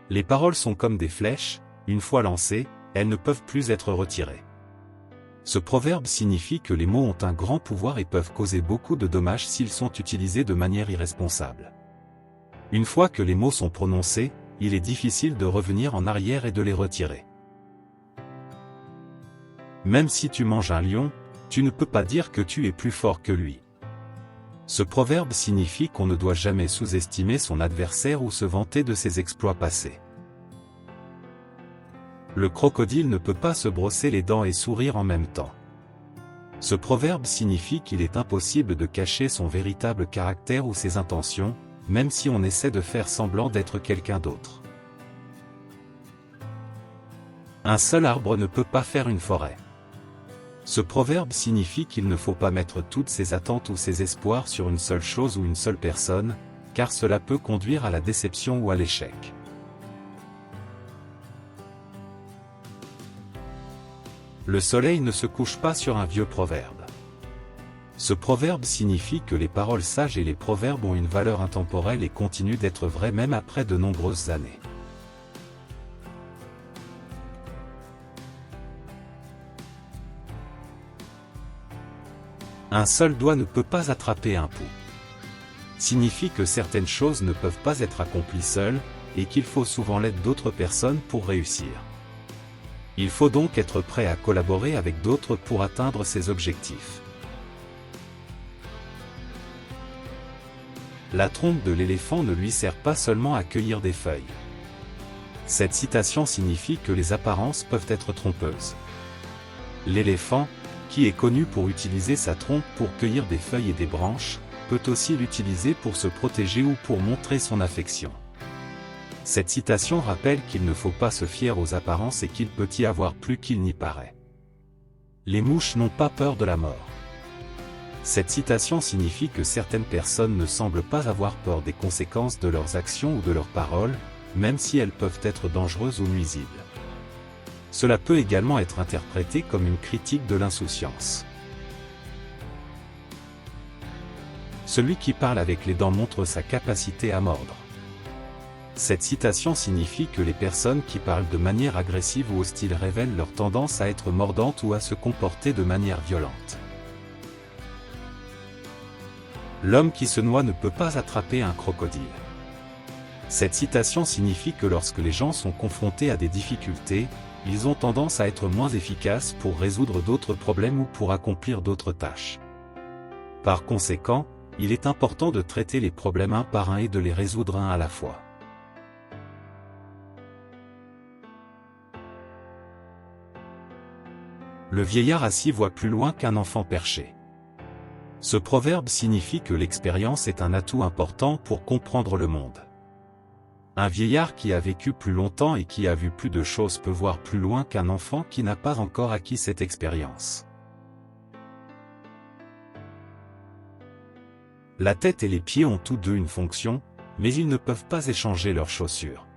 Les paroles sont comme des flèches, une fois lancées, elles ne peuvent plus être retirées. Ce proverbe signifie que les mots ont un grand pouvoir et peuvent causer beaucoup de dommages s'ils sont utilisés de manière irresponsable. Une fois que les mots sont prononcés, il est difficile de revenir en arrière et de les retirer. Même si tu manges un lion, tu ne peux pas dire que tu es plus fort que lui. Ce proverbe signifie qu'on ne doit jamais sous-estimer son adversaire ou se vanter de ses exploits passés. Le crocodile ne peut pas se brosser les dents et sourire en même temps. Ce proverbe signifie qu'il est impossible de cacher son véritable caractère ou ses intentions, même si on essaie de faire semblant d'être quelqu'un d'autre. Un seul arbre ne peut pas faire une forêt. Ce proverbe signifie qu'il ne faut pas mettre toutes ses attentes ou ses espoirs sur une seule chose ou une seule personne, car cela peut conduire à la déception ou à l'échec. Le soleil ne se couche pas sur un vieux proverbe. Ce proverbe signifie que les paroles sages et les proverbes ont une valeur intemporelle et continuent d'être vrais même après de nombreuses années. Un seul doigt ne peut pas attraper un pou. Signifie que certaines choses ne peuvent pas être accomplies seules, et qu'il faut souvent l'aide d'autres personnes pour réussir. Il faut donc être prêt à collaborer avec d'autres pour atteindre ses objectifs. La trompe de l'éléphant ne lui sert pas seulement à cueillir des feuilles. Cette citation signifie que les apparences peuvent être trompeuses. L'éléphant, qui est connu pour utiliser sa trompe pour cueillir des feuilles et des branches, peut aussi l'utiliser pour se protéger ou pour montrer son affection. Cette citation rappelle qu'il ne faut pas se fier aux apparences et qu'il peut y avoir plus qu'il n'y paraît. Les mouches n'ont pas peur de la mort. Cette citation signifie que certaines personnes ne semblent pas avoir peur des conséquences de leurs actions ou de leurs paroles, même si elles peuvent être dangereuses ou nuisibles. Cela peut également être interprété comme une critique de l'insouciance. Celui qui parle avec les dents montre sa capacité à mordre. Cette citation signifie que les personnes qui parlent de manière agressive ou hostile révèlent leur tendance à être mordantes ou à se comporter de manière violente. L'homme qui se noie ne peut pas attraper un crocodile. Cette citation signifie que lorsque les gens sont confrontés à des difficultés, ils ont tendance à être moins efficaces pour résoudre d'autres problèmes ou pour accomplir d'autres tâches. Par conséquent, il est important de traiter les problèmes un par un et de les résoudre un à la fois. Le vieillard assis voit plus loin qu'un enfant perché. Ce proverbe signifie que l'expérience est un atout important pour comprendre le monde. Un vieillard qui a vécu plus longtemps et qui a vu plus de choses peut voir plus loin qu'un enfant qui n'a pas encore acquis cette expérience. La tête et les pieds ont tous deux une fonction, mais ils ne peuvent pas échanger leurs chaussures.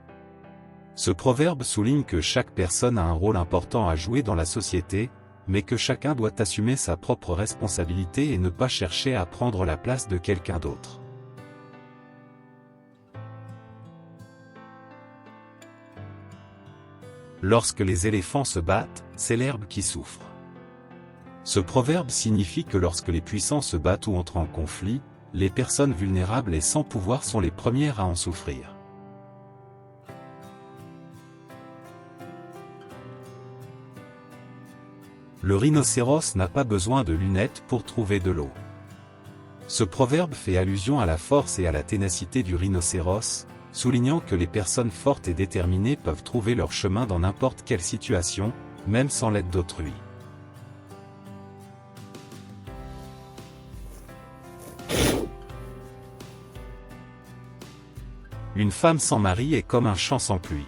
Ce proverbe souligne que chaque personne a un rôle important à jouer dans la société, mais que chacun doit assumer sa propre responsabilité et ne pas chercher à prendre la place de quelqu'un d'autre. Lorsque les éléphants se battent, c'est l'herbe qui souffre. Ce proverbe signifie que lorsque les puissants se battent ou entrent en conflit, les personnes vulnérables et sans pouvoir sont les premières à en souffrir. Le rhinocéros n'a pas besoin de lunettes pour trouver de l'eau. Ce proverbe fait allusion à la force et à la ténacité du rhinocéros, soulignant que les personnes fortes et déterminées peuvent trouver leur chemin dans n'importe quelle situation, même sans l'aide d'autrui. Une femme sans mari est comme un champ sans pluie.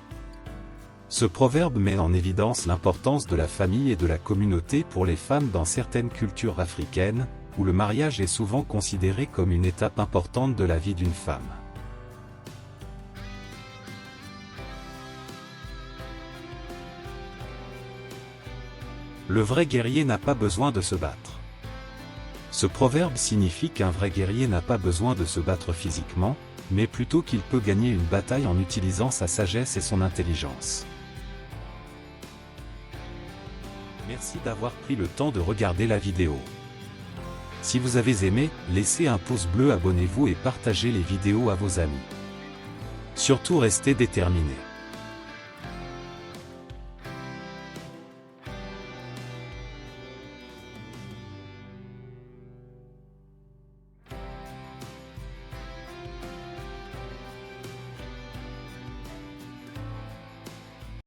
Ce proverbe met en évidence l'importance de la famille et de la communauté pour les femmes dans certaines cultures africaines, où le mariage est souvent considéré comme une étape importante de la vie d'une femme. Le vrai guerrier n'a pas besoin de se battre. Ce proverbe signifie qu'un vrai guerrier n'a pas besoin de se battre physiquement, mais plutôt qu'il peut gagner une bataille en utilisant sa sagesse et son intelligence. Merci d'avoir pris le temps de regarder la vidéo. Si vous avez aimé, laissez un pouce bleu, abonnez-vous et partagez les vidéos à vos amis. Surtout restez déterminés.